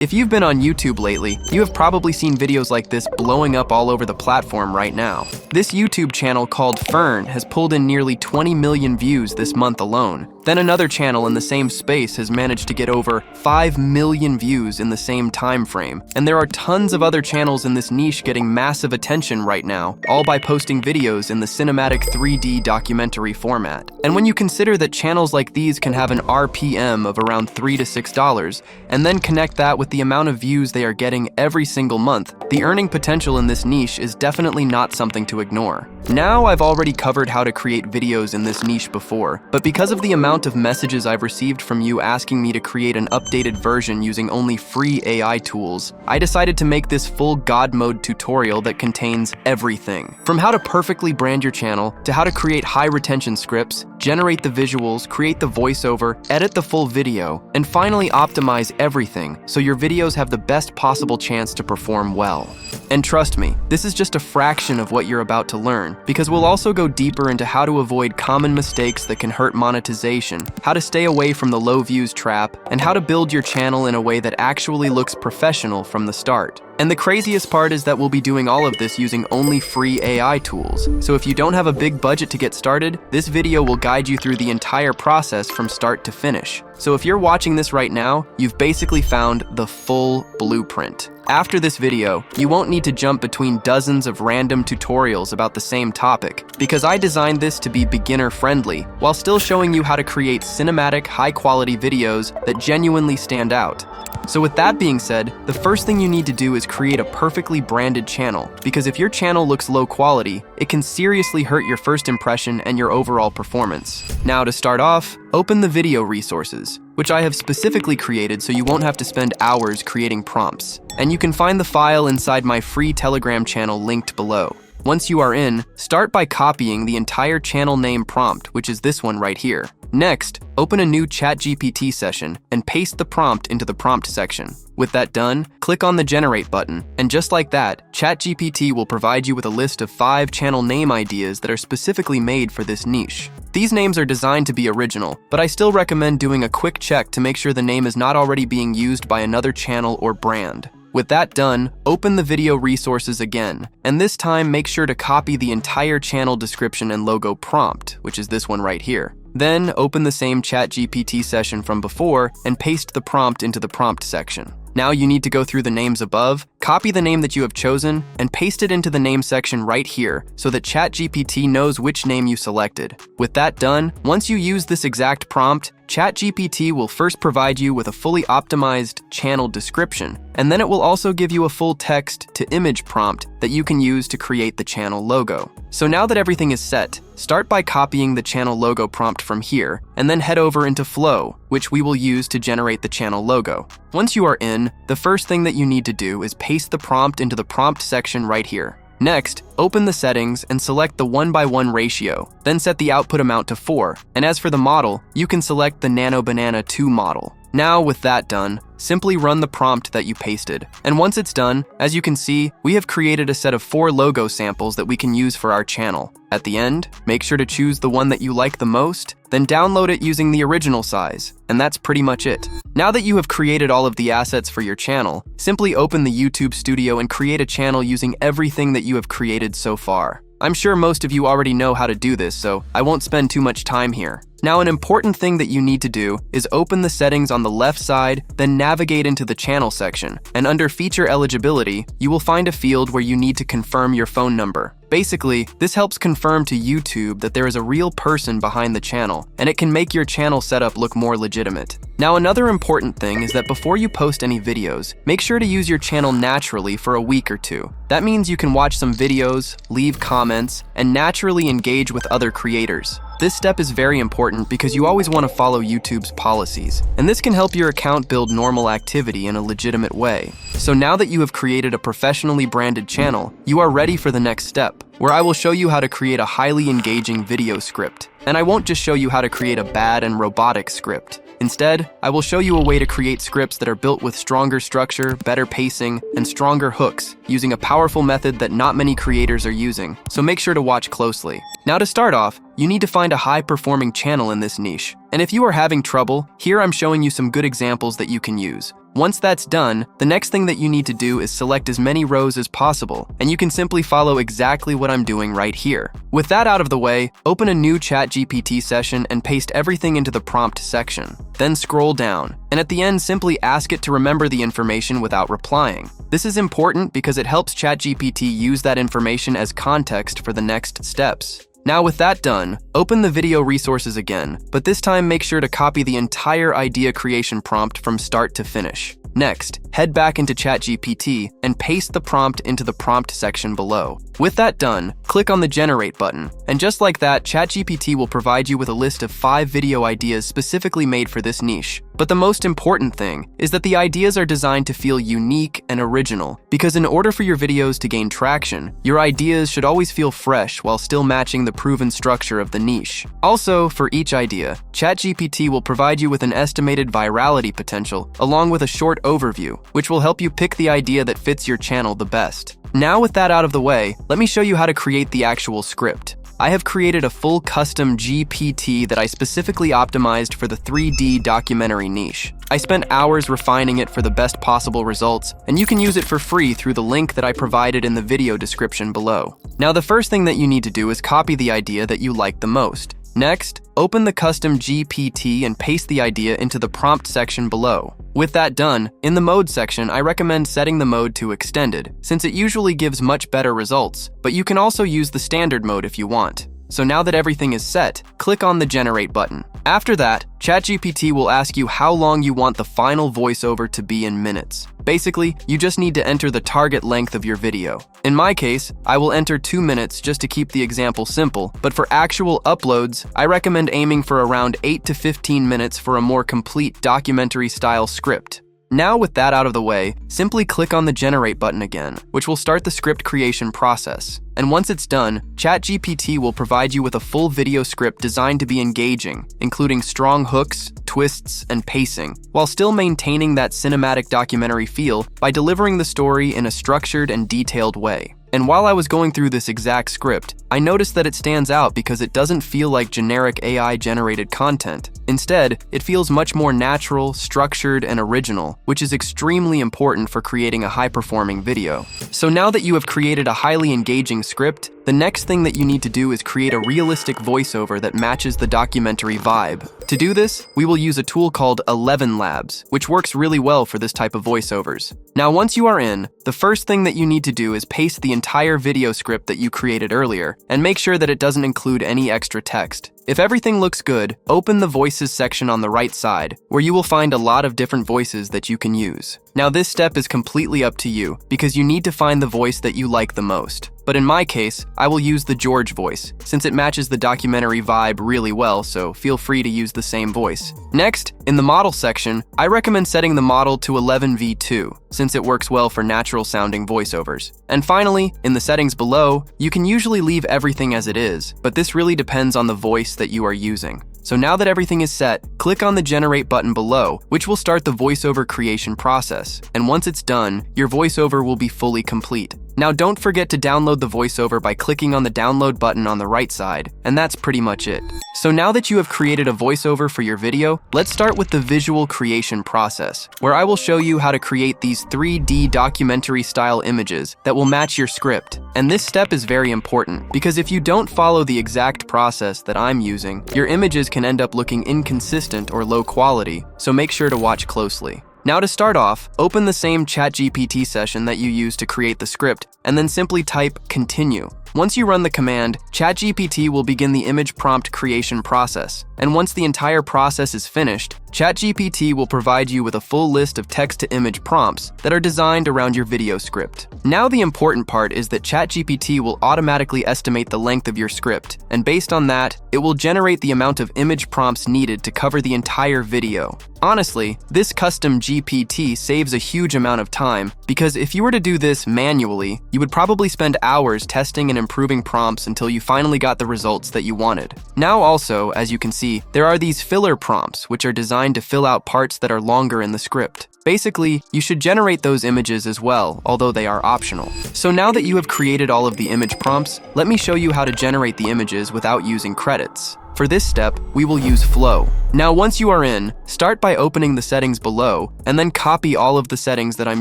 If you've been on YouTube lately, you have probably seen videos like this blowing up all over the platform right now. This YouTube channel called Fern has pulled in nearly 20 million views this month alone. Then another channel in the same space has managed to get over 5 million views in the same time frame. And there are tons of other channels in this niche getting massive attention right now, all by posting videos in the cinematic 3D documentary format. And when you consider that channels like these can have an RPM of around $3 to $6, and then connect that with the amount of views they are getting every single month, the earning potential in this niche is definitely not something to ignore. Now, I've already covered how to create videos in this niche before, but because of the amount of messages I've received from you asking me to create an updated version using only free AI tools, I decided to make this full God mode tutorial that contains everything. From how to perfectly brand your channel, to how to create high retention scripts, generate the visuals, create the voiceover, edit the full video, and finally optimize everything so your videos have the best possible chance to perform well. And trust me, this is just a fraction of what you're about to learn, because we'll also go deeper into how to avoid common mistakes that can hurt monetization, how to stay away from the low views trap, and how to build your channel in a way that actually looks professional from the start. And the craziest part is that we'll be doing all of this using only free AI tools. So if you don't have a big budget to get started, this video will guide you through the entire process from start to finish. So if you're watching this right now, you've basically found the full blueprint. After this video, you won't need to jump between dozens of random tutorials about the same topic, because I designed this to be beginner-friendly, while still showing you how to create cinematic, high-quality videos that genuinely stand out. So with that being said, the first thing you need to do is create a perfectly branded channel, because if your channel looks low quality, it can seriously hurt your first impression and your overall performance. Now to start off, open the video resources, which I have specifically created so you won't have to spend hours creating prompts. And you can find the file inside my free Telegram channel linked below. Once you are in, start by copying the entire channel name prompt, which is this one right here. Next, open a new ChatGPT session and paste the prompt into the prompt section. With that done, click on the Generate button, and just like that, ChatGPT will provide you with a list of 5 channel name ideas that are specifically made for this niche. These names are designed to be original, but I still recommend doing a quick check to make sure the name is not already being used by another channel or brand. With that done, open the video resources again, and this time make sure to copy the entire channel description and logo prompt, which is this one right here. Then open the same ChatGPT session from before and paste the prompt into the prompt section. Now you need to go through the names above, copy the name that you have chosen, and paste it into the name section right here so that ChatGPT knows which name you selected. With that done, once you use this exact prompt, ChatGPT will first provide you with a fully optimized channel description, and then it will also give you a full text-to-image prompt that you can use to create the channel logo. So now that everything is set, start by copying the channel logo prompt from here, and then head over into Flow, which we will use to generate the channel logo. Once you are in, the first thing that you need to do is paste the prompt into the prompt section right here. Next, open the settings and select the 1:1 ratio, then set the output amount to 4, and as for the model, you can select the Nano Banana 2 model. Now with that done, simply run the prompt that you pasted. And once it's done, as you can see, we have created a set of 4 logo samples that we can use for our channel. At the end, make sure to choose the one that you like the most, then download it using the original size, and that's pretty much it. Now that you have created all of the assets for your channel, simply open the YouTube Studio and create a channel using everything that you have created so far. I'm sure most of you already know how to do this, so I won't spend too much time here. Now, an important thing that you need to do is open the settings on the left side, then navigate into the channel section, and under feature eligibility, you will find a field where you need to confirm your phone number. Basically, this helps confirm to YouTube that there is a real person behind the channel, and it can make your channel setup look more legitimate. Now, another important thing is that before you post any videos, make sure to use your channel naturally for a week or 2. That means you can watch some videos, leave comments, and naturally engage with other creators. This step is very important because you always want to follow YouTube's policies, and this can help your account build normal activity in a legitimate way. So now that you have created a professionally branded channel, you are ready for the next step, where I will show you how to create a highly engaging video script. And I won't just show you how to create a bad and robotic script. Instead, I will show you a way to create scripts that are built with stronger structure, better pacing, and stronger hooks, using a powerful method that not many creators are using, so make sure to watch closely. Now to start off, you need to find a high-performing channel in this niche. And if you are having trouble, here I'm showing you some good examples that you can use. Once that's done, the next thing that you need to do is select as many rows as possible, and you can simply follow exactly what I'm doing right here. With that out of the way, open a new ChatGPT session and paste everything into the prompt section. Then scroll down, and at the end simply ask it to remember the information without replying. This is important because it helps ChatGPT use that information as context for the next steps. Now with that done, open the video resources again, but this time make sure to copy the entire idea creation prompt from start to finish. Next, head back into ChatGPT and paste the prompt into the prompt section below. With that done, click on the Generate button, and just like that, ChatGPT will provide you with a list of 5 video ideas specifically made for this niche. But the most important thing is that the ideas are designed to feel unique and original, because in order for your videos to gain traction, your ideas should always feel fresh while still matching the proven structure of the niche. Also, for each idea, ChatGPT will provide you with an estimated virality potential, along with a short overview, which will help you pick the idea that fits your channel the best. Now with that out of the way, let me show you how to create the actual script. I have created a full custom GPT that I specifically optimized for the 3D documentary niche. I spent hours refining it for the best possible results, and you can use it for free through the link that I provided in the video description below. Now the first thing that you need to do is copy the idea that you like the most. Next, open the custom GPT and paste the idea into the prompt section below. With that done, in the mode section, I recommend setting the mode to extended, since it usually gives much better results, but you can also use the standard mode if you want. So now that everything is set, click on the Generate button. After that, ChatGPT will ask you how long you want the final voiceover to be in minutes. Basically, you just need to enter the target length of your video. In my case, I will enter 2 minutes just to keep the example simple, but for actual uploads, I recommend aiming for around 8 to 15 minutes for a more complete documentary-style script. Now with that out of the way, simply click on the Generate button again, which will start the script creation process. And once it's done, ChatGPT will provide you with a full video script designed to be engaging, including strong hooks, twists, and pacing, while still maintaining that cinematic documentary feel by delivering the story in a structured and detailed way. And while I was going through this exact script, I noticed that it stands out because it doesn't feel like generic AI-generated content. Instead, it feels much more natural, structured, and original, which is extremely important for creating a high-performing video. So now that you have created a highly engaging script, the next thing that you need to do is create a realistic voiceover that matches the documentary vibe. To do this, we will use a tool called 11 Labs, which works really well for this type of voiceovers. Now once you are in, the first thing that you need to do is paste the entire video script that you created earlier, and make sure that it doesn't include any extra text. If everything looks good, open the Voices section on the right side, where you will find a lot of different voices that you can use. Now this step is completely up to you, because you need to find the voice that you like the most. But in my case, I will use the George voice, since it matches the documentary vibe really well, so feel free to use the same voice. Next, in the model section, I recommend setting the model to 11v2, since it works well for natural-sounding voiceovers. And finally, in the settings below, you can usually leave everything as it is, but this really depends on the voice that you are using. So now that everything is set, click on the Generate button below, which will start the voiceover creation process. And once it's done, your voiceover will be fully complete. Now don't forget to download the voiceover by clicking on the download button on the right side, and that's pretty much it. So now that you have created a voiceover for your video, let's start with the visual creation process, where I will show you how to create these 3D documentary style images that will match your script. And this step is very important, because if you don't follow the exact process that I'm using, your images can end up looking inconsistent or low quality, so make sure to watch closely. Now to start off, open the same ChatGPT session that you used to create the script, and then simply type continue. Once you run the command, ChatGPT will begin the image prompt creation process. And once the entire process is finished, ChatGPT will provide you with a full list of text-to-image prompts that are designed around your video script. Now the important part is that ChatGPT will automatically estimate the length of your script, and based on that, it will generate the amount of image prompts needed to cover the entire video. Honestly, this custom GPT saves a huge amount of time because if you were to do this manually, you would probably spend hours testing and improving prompts until you finally got the results that you wanted. Now also, as you can see, there are these filler prompts which are designed to fill out parts that are longer in the script. Basically, you should generate those images as well, although they are optional. So now that you have created all of the image prompts, let me show you how to generate the images without using credits. For this step, we will use Flow. Now once you are in, start by opening the settings below, and then copy all of the settings that I'm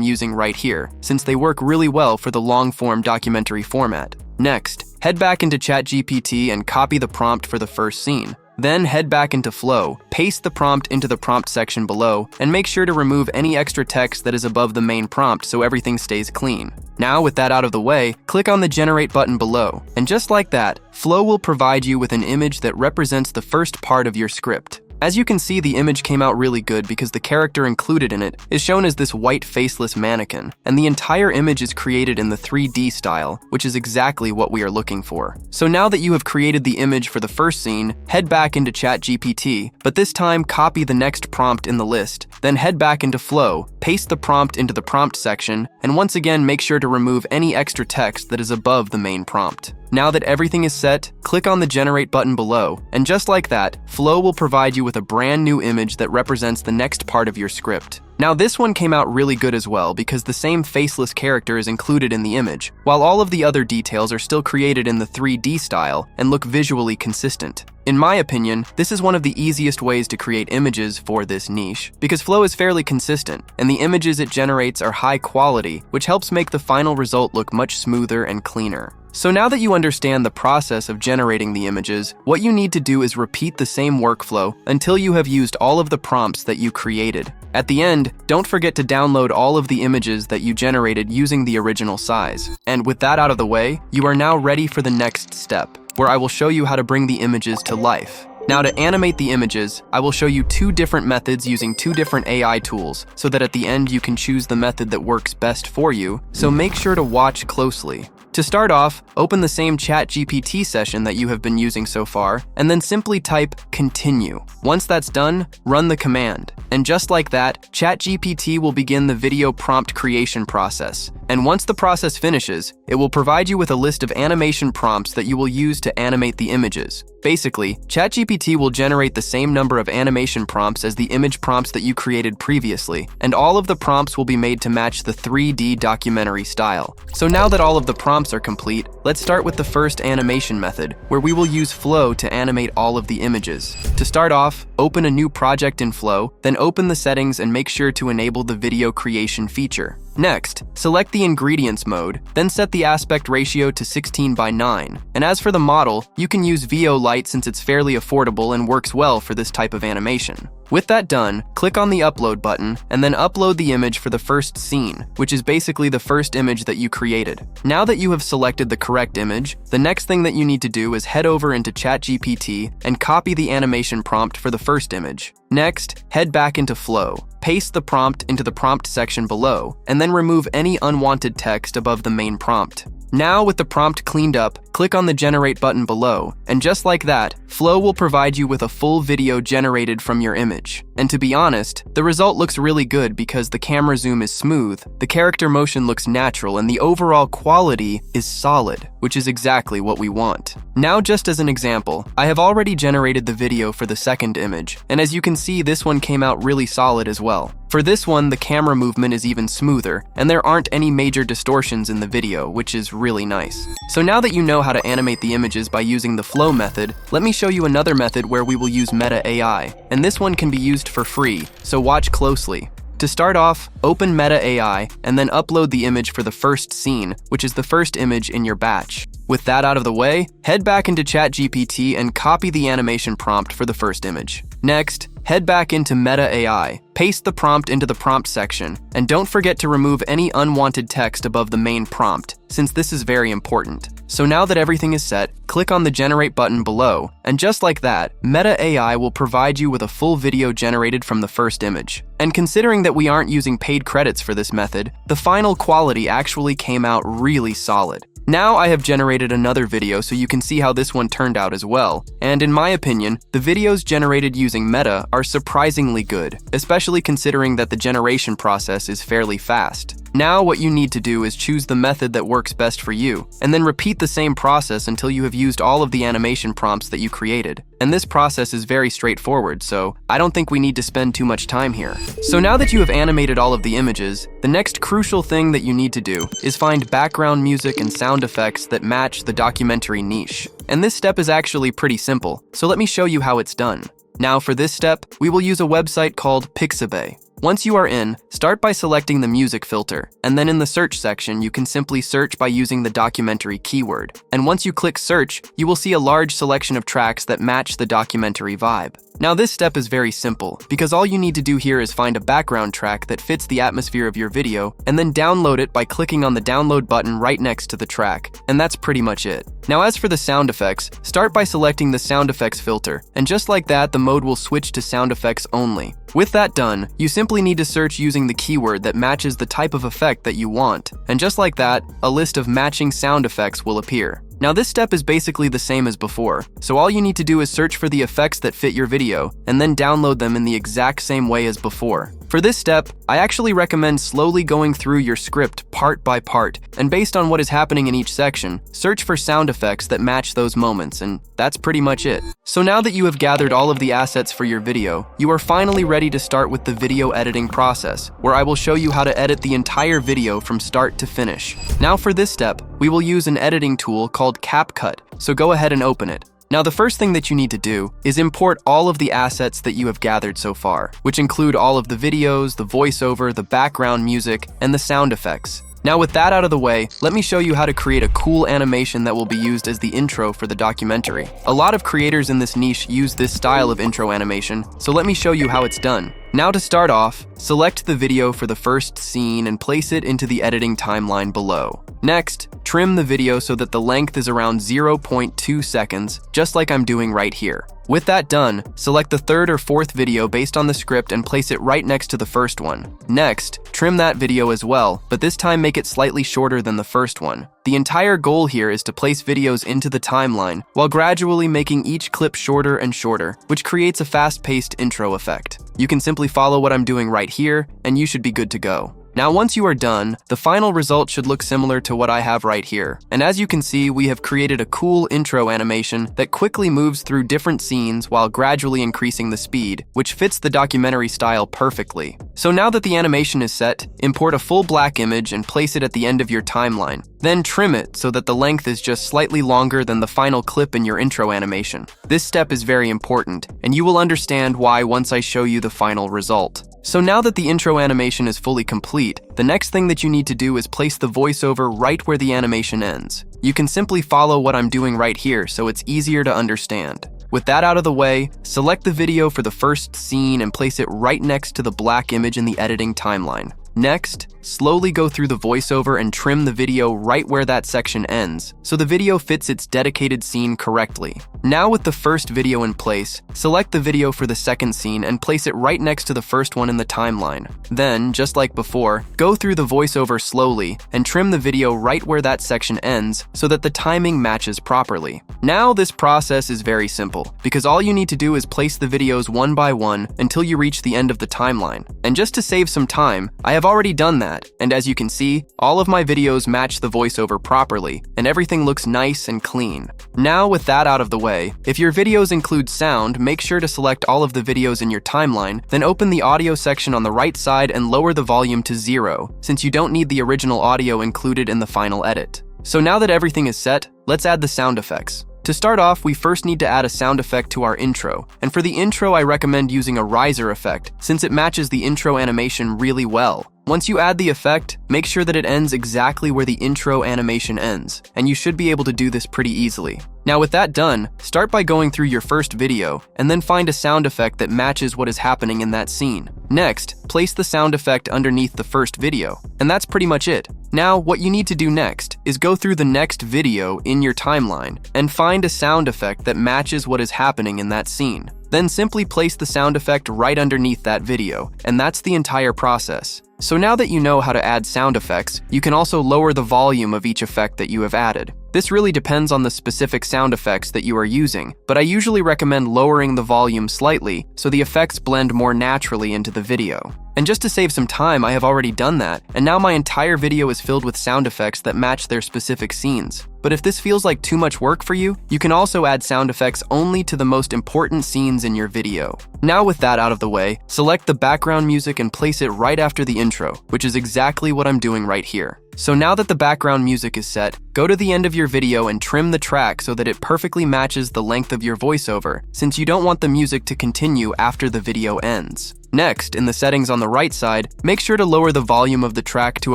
using right here, since they work really well for the long-form documentary format. Next, head back into ChatGPT and copy the prompt for the first scene. Then head back into Flow, paste the prompt into the prompt section below, and make sure to remove any extra text that is above the main prompt so everything stays clean. Now with that out of the way, click on the Generate button below, and just like that, Flow will provide you with an image that represents the first part of your script. As you can see, the image came out really good because the character included in it is shown as this white faceless mannequin, and the entire image is created in the 3D style, which is exactly what we are looking for. So now that you have created the image for the first scene, head back into ChatGPT, but this time copy the next prompt in the list, then head back into Flow, paste the prompt into the prompt section, and once again make sure to remove any extra text that is above the main prompt. Now that everything is set, click on the Generate button below, and just like that, Flow will provide you with a brand new image that represents the next part of your script. Now this one came out really good as well because the same faceless character is included in the image, while all of the other details are still created in the 3D style and look visually consistent. In my opinion, this is one of the easiest ways to create images for this niche, because Flow is fairly consistent, and the images it generates are high quality, which helps make the final result look much smoother and cleaner. So now that you understand the process of generating the images, what you need to do is repeat the same workflow until you have used all of the prompts that you created. At the end, don't forget to download all of the images that you generated using the original size. And with that out of the way, you are now ready for the next step, where I will show you how to bring the images to life. Now to animate the images, I will show you two different methods using two different AI tools, so that at the end you can choose the method that works best for you, so make sure to watch closely. To start off, open the same ChatGPT session that you have been using so far, and then simply type continue. Once that's done, run the command. And just like that, ChatGPT will begin the video prompt creation process. And once the process finishes, it will provide you with a list of animation prompts that you will use to animate the images. Basically, ChatGPT will generate the same number of animation prompts as the image prompts that you created previously, and all of the prompts will be made to match the 3D documentary style. So now that all of the prompts are complete, let's start with the first animation method, where we will use Flow to animate all of the images. To start off, open a new project in Flow, then open the settings and make sure to enable the video creation feature. Next, select the ingredients mode, then set the aspect ratio to 16:9. And as for the model, you can use VO Lite since it's fairly affordable and works well for this type of animation. With that done, click on the upload button and then upload the image for the first scene, which is basically the first image that you created. Now that you have selected the correct image, the next thing that you need to do is head over into ChatGPT and copy the animation prompt for the first image. Next, head back into Flow, paste the prompt into the prompt section below, and then remove any unwanted text above the main prompt. Now with the prompt cleaned up, click on the Generate button below, and just like that, Flow will provide you with a full video generated from your image. And to be honest, the result looks really good because the camera zoom is smooth, the character motion looks natural, and the overall quality is solid, which is exactly what we want. Now just as an example, I have already generated the video for the second image, and as you can see, this one came out really solid as well. For this one, the camera movement is even smoother, and there aren't any major distortions in the video, which is really nice. So now that you know how to animate the images by using the Flow method, let me show you another method where we will use Meta AI, and this one can be used for free, so watch closely. To start off, open Meta AI and then upload the image for the first scene, which is the first image in your batch. With that out of the way, head back into ChatGPT and copy the animation prompt for the first image. Next, head back into Meta AI, paste the prompt into the prompt section, and don't forget to remove any unwanted text above the main prompt, since this is very important. So now that everything is set, click on the Generate button below, and just like that, Meta AI will provide you with a full video generated from the first image. And considering that we aren't using paid credits for this method, the final quality actually came out really solid. Now I have generated another video so you can see how this one turned out as well. And in my opinion, the videos generated using Meta are surprisingly good, especially considering that the generation process is fairly fast. Now what you need to do is choose the method that works best for you, and then repeat the same process until you have used all of the animation prompts that you created. And this process is very straightforward, so I don't think we need to spend too much time here. So now that you have animated all of the images, the next crucial thing that you need to do is find background music and sound effects that match the documentary niche. And this step is actually pretty simple, so let me show you how it's done. Now for this step, we will use a website called Pixabay. Once you are in, start by selecting the music filter, and then in the search section, you can simply search by using the documentary keyword. And once you click search, you will see a large selection of tracks that match the documentary vibe. Now this step is very simple, because all you need to do here is find a background track that fits the atmosphere of your video, and then download it by clicking on the download button right next to the track. And that's pretty much it. Now as for the sound effects, start by selecting the sound effects filter, and just like that, the mode will switch to sound effects only. With that done, you simply need to search using the keyword that matches the type of effect that you want. And just like that, a list of matching sound effects will appear. Now this step is basically the same as before, so all you need to do is search for the effects that fit your video, and then download them in the exact same way as before. For this step, I actually recommend slowly going through your script part by part, and based on what is happening in each section, search for sound effects that match those moments, and that's pretty much it. So now that you have gathered all of the assets for your video, you are finally ready to start with the video editing process, where I will show you how to edit the entire video from start to finish. Now for this step, we will use an editing tool called CapCut, so go ahead and open it. Now the first thing that you need to do is import all of the assets that you have gathered so far, which include all of the videos, the voiceover, the background music, and the sound effects. Now with that out of the way, let me show you how to create a cool animation that will be used as the intro for the documentary. A lot of creators in this niche use this style of intro animation, so let me show you how it's done. Now to start off, select the video for the first scene and place it into the editing timeline below. Next, trim the video so that the length is around 0.2 seconds, just like I'm doing right here. With that done, select the third or fourth video based on the script and place it right next to the first one. Next, trim that video as well, but this time make it slightly shorter than the first one. The entire goal here is to place videos into the timeline while gradually making each clip shorter and shorter, which creates a fast-paced intro effect. You can simply follow what I'm doing right here, and you should be good to go. Now once you are done, the final result should look similar to what I have right here. And as you can see, we have created a cool intro animation that quickly moves through different scenes while gradually increasing the speed, which fits the documentary style perfectly. So now that the animation is set, import a full black image and place it at the end of your timeline. Then trim it so that the length is just slightly longer than the final clip in your intro animation. This step is very important, and you will understand why once I show you the final result. So now that the intro animation is fully complete, the next thing that you need to do is place the voiceover right where the animation ends. You can simply follow what I'm doing right here so it's easier to understand. With that out of the way, select the video for the first scene and place it right next to the black image in the editing timeline. Next, slowly go through the voiceover and trim the video right where that section ends, so the video fits its dedicated scene correctly. Now with the first video in place, select the video for the second scene and place it right next to the first one in the timeline. Then, just like before, go through the voiceover slowly and trim the video right where that section ends so that the timing matches properly. Now this process is very simple, because all you need to do is place the videos one by one until you reach the end of the timeline. And just to save some time, I have already done that, and as you can see, all of my videos match the voiceover properly, and everything looks nice and clean. Now with that out of the way, if your videos include sound, make sure to select all of the videos in your timeline, then open the audio section on the right side and lower the volume to 0, since you don't need the original audio included in the final edit. So now that everything is set, let's add the sound effects. To start off, we first need to add a sound effect to our intro, and for the intro I recommend using a riser effect, since it matches the intro animation really well. Once you add the effect, make sure that it ends exactly where the intro animation ends, and you should be able to do this pretty easily. Now with that done, start by going through your first video, and then find a sound effect that matches what is happening in that scene. Next, place the sound effect underneath the first video, and that's pretty much it. Now, what you need to do next is go through the next video in your timeline and find a sound effect that matches what is happening in that scene. Then simply place the sound effect right underneath that video, and that's the entire process. So now that you know how to add sound effects, you can also lower the volume of each effect that you have added. This really depends on the specific sound effects that you are using, but I usually recommend lowering the volume slightly so the effects blend more naturally into the video. And just to save some time, I have already done that, and now my entire video is filled with sound effects that match their specific scenes. But if this feels like too much work for you, you can also add sound effects only to the most important scenes in your video. Now with that out of the way, select the background music and place it right after the intro, which is exactly what I'm doing right here. So now that the background music is set, go to the end of your video and trim the track so that it perfectly matches the length of your voiceover, since you don't want the music to continue after the video ends. Next, in the settings on the right side, make sure to lower the volume of the track to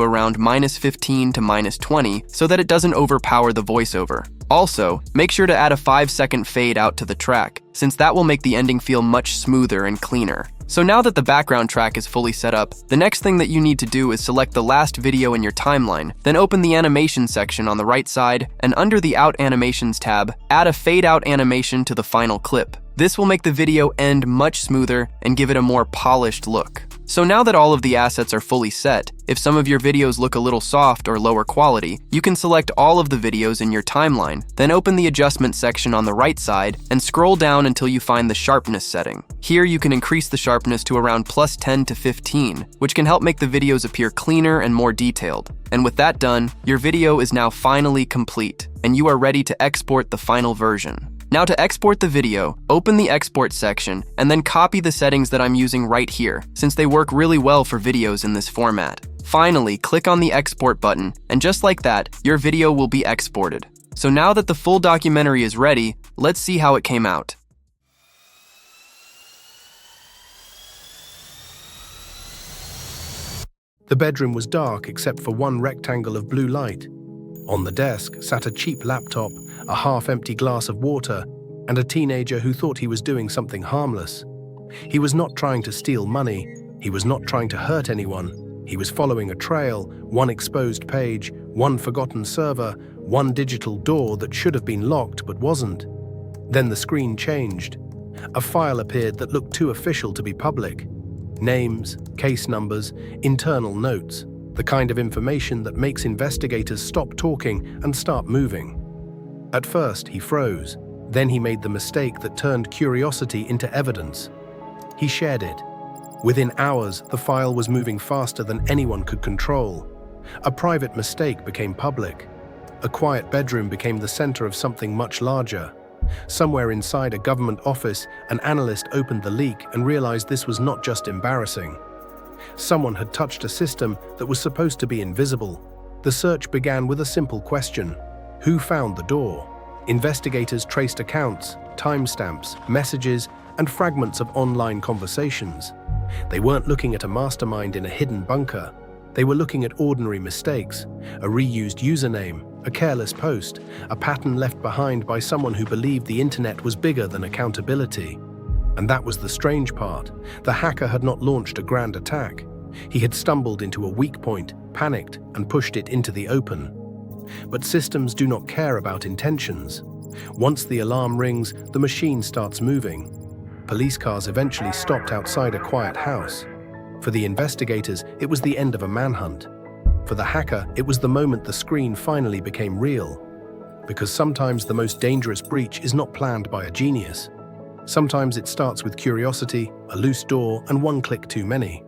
around -15 to -20 so that it doesn't overpower the voiceover. Also, make sure to add a 5-second fade out to the track, since that will make the ending feel much smoother and cleaner. So now that the background track is fully set up, the next thing that you need to do is select the last video in your timeline, then open the animation section on the right side, and under the Out Animations tab, add a fade out animation to the final clip. This will make the video end much smoother and give it a more polished look. So now that all of the assets are fully set, if some of your videos look a little soft or lower quality, you can select all of the videos in your timeline, then open the adjustment section on the right side and scroll down until you find the sharpness setting. Here you can increase the sharpness to around +10 to 15, which can help make the videos appear cleaner and more detailed. And with that done, your video is now finally complete, and you are ready to export the final version. Now to export the video, open the export section and then copy the settings that I'm using right here, since they work really well for videos in this format. Finally, click on the export button, and just like that, your video will be exported. So now that the full documentary is ready, let's see how it came out. The bedroom was dark except for one rectangle of blue light. On the desk sat a cheap laptop, a half-empty glass of water, and a teenager who thought he was doing something harmless. He was not trying to steal money. He was not trying to hurt anyone. He was following a trail, one exposed page, one forgotten server, one digital door that should have been locked but wasn't. Then the screen changed. A file appeared that looked too official to be public. Names, case numbers, internal notes. The kind of information that makes investigators stop talking and start moving. At first, he froze. Then he made the mistake that turned curiosity into evidence. He shared it. Within hours, the file was moving faster than anyone could control. A private mistake became public. A quiet bedroom became the center of something much larger. Somewhere inside a government office, an analyst opened the leak and realized this was not just embarrassing. Someone had touched a system that was supposed to be invisible. The search began with a simple question: who found the door? Investigators traced accounts, timestamps, messages, and fragments of online conversations. They weren't looking at a mastermind in a hidden bunker. They were looking at ordinary mistakes: a reused username, a careless post, a pattern left behind by someone who believed the internet was bigger than accountability. And that was the strange part. The hacker had not launched a grand attack. He had stumbled into a weak point, panicked, and pushed it into the open. But systems do not care about intentions. Once the alarm rings, the machine starts moving. Police cars eventually stopped outside a quiet house. For the investigators, it was the end of a manhunt. For the hacker, it was the moment the screen finally became real. Because sometimes the most dangerous breach is not planned by a genius. Sometimes it starts with curiosity, a loose door, and one click too many.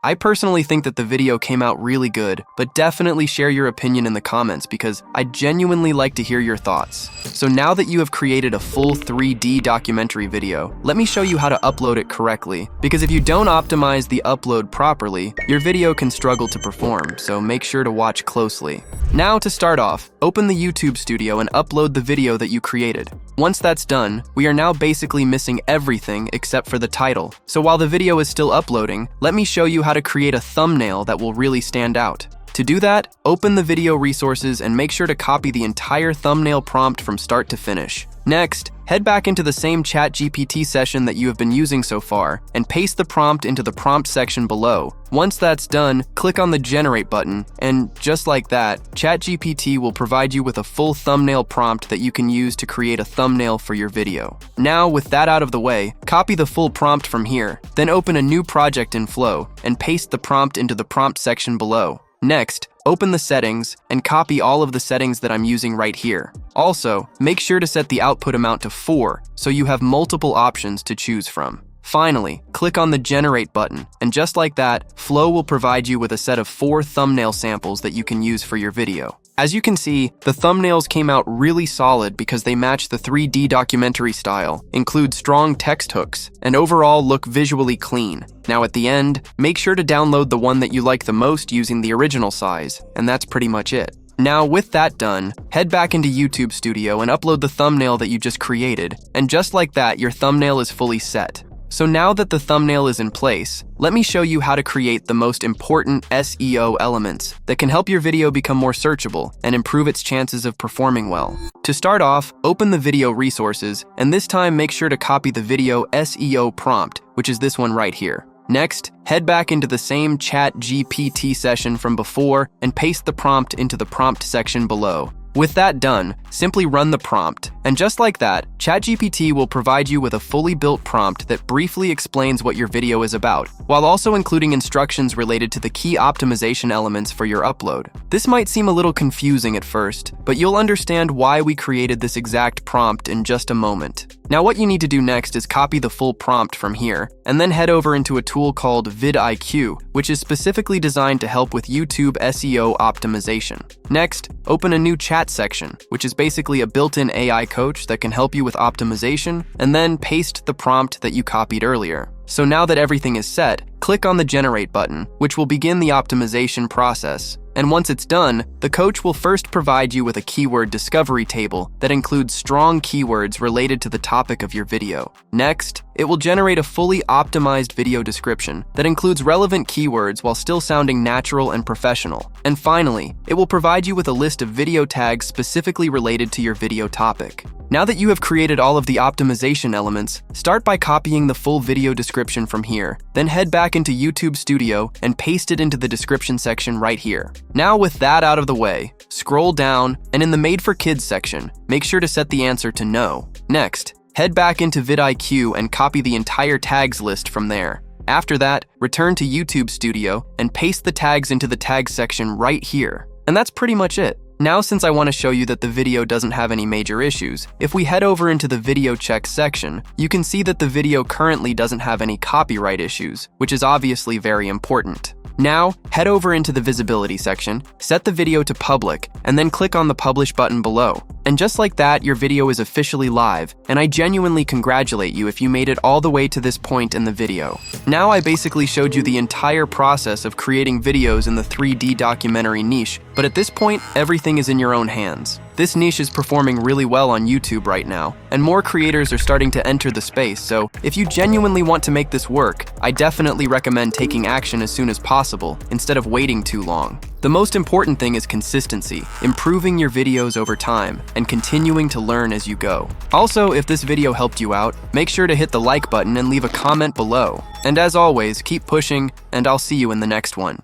I personally think that the video came out really good, but definitely share your opinion in the comments because I genuinely like to hear your thoughts. So now that you have created a full 3D documentary video, let me show you how to upload it correctly, because if you don't optimize the upload properly, your video can struggle to perform, so make sure to watch closely. Now to start off, open the YouTube studio and upload the video that you created. Once that's done, we are now basically missing everything except for the title. So while the video is still uploading, let me show you how to create a thumbnail that will really stand out. To do that, open the video resources and make sure to copy the entire thumbnail prompt from start to finish. Next, head back into the same ChatGPT session that you have been using so far and paste the prompt into the prompt section below. Once that's done, click on the Generate button, and just like that, ChatGPT will provide you with a full thumbnail prompt that you can use to create a thumbnail for your video. Now, with that out of the way, copy the full prompt from here, then open a new project in Flow and paste the prompt into the prompt section below. Next, open the settings and copy all of the settings that I'm using right here. Also, make sure to set the output amount to 4 so you have multiple options to choose from. Finally, click on the Generate button, and just like that, Flow will provide you with a set of 4 thumbnail samples that you can use for your video. As you can see, the thumbnails came out really solid because they match the 3D documentary style, include strong text hooks, and overall look visually clean. Now at the end, make sure to download the one that you like the most using the original size, and that's pretty much it. Now with that done, head back into YouTube Studio and upload the thumbnail that you just created, and just like that, your thumbnail is fully set. So now that the thumbnail is in place, let me show you how to create the most important SEO elements that can help your video become more searchable and improve its chances of performing well. To start off, open the video resources, and this time make sure to copy the video SEO prompt, which is this one right here. Next, head back into the same ChatGPT session from before and paste the prompt into the prompt section below. With that done, simply run the prompt, and just like that, ChatGPT will provide you with a fully built prompt that briefly explains what your video is about, while also including instructions related to the key optimization elements for your upload. This might seem a little confusing at first, but you'll understand why we created this exact prompt in just a moment. Now what you need to do next is copy the full prompt from here, and then head over into a tool called vidIQ, which is specifically designed to help with YouTube SEO optimization. Next, open a new chat section, which is basically a built-in AI coach that can help you with optimization, and then paste the prompt that you copied earlier. So now that everything is set, click on the Generate button, which will begin the optimization process. And once it's done, the coach will first provide you with a keyword discovery table that includes strong keywords related to the topic of your video. Next, it will generate a fully optimized video description that includes relevant keywords while still sounding natural and professional. And finally, it will provide you with a list of video tags specifically related to your video topic. Now that you have created all of the optimization elements, start by copying the full video description from here, then head back into YouTube Studio and paste it into the description section right here. Now with that out of the way, scroll down, and in the Made for Kids section, make sure to set the answer to No. Next, head back into vidIQ and copy the entire tags list from there. After that, return to YouTube Studio and paste the tags into the tags section right here. And that's pretty much it. Now, since I want to show you that the video doesn't have any major issues, if we head over into the video check section, you can see that the video currently doesn't have any copyright issues, which is obviously very important. Now, head over into the visibility section, set the video to public, and then click on the publish button below. And just like that, your video is officially live, and I genuinely congratulate you if you made it all the way to this point in the video. Now I basically showed you the entire process of creating videos in the 3D documentary niche, but at this point, everything is in your own hands. This niche is performing really well on YouTube right now, and more creators are starting to enter the space, so if you genuinely want to make this work, I definitely recommend taking action as soon as possible, instead of waiting too long. The most important thing is consistency, improving your videos over time, and continuing to learn as you go. Also, if this video helped you out, make sure to hit the like button and leave a comment below. And as always, keep pushing, and I'll see you in the next one.